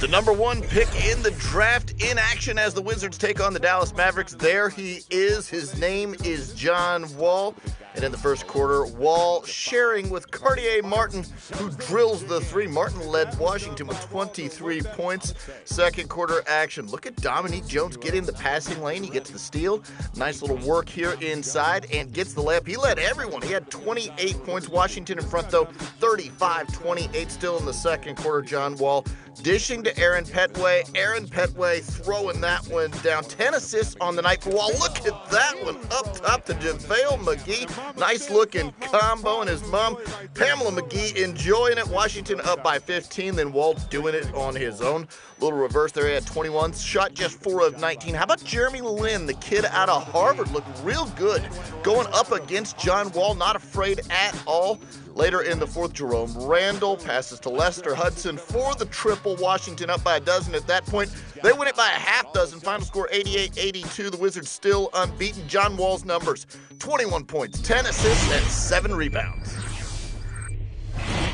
The number one pick in the draft in action as the Wizards take on the Dallas Mavericks. There he is. His name is John Wall. And in the first quarter, Wall sharing with Cartier Martin, who drills the three. Martin led Washington with 23 points. Second quarter action. Look at Dominique Jones get in the passing lane. He gets the steal. Nice little work here inside and gets the layup. He led everyone. He had 28 points. Washington in front, though, 35-28 still in the second quarter. John Wall dishing to Aaron Petway. Aaron Petway throwing that one down. 10 assists on the night for Wall. Look at that one up top to JaVale McGee. Nice looking combo, and his mom, Pamela McGee, enjoying it. Washington up by 15, then Wall doing it on his own. Little reverse there. He had 21, shot just 4 of 19. How about Jeremy Lin, the kid out of Harvard? Looked real good going up against John Wall, not afraid at all. Later in the fourth, Jerome Randall passes to Lester Hudson for the triple. Washington up by a dozen at that point. They win it by a half dozen. Final score 88-82. The Wizards still unbeaten. John Wall's numbers: 21 points, 10 assists, and 7 rebounds.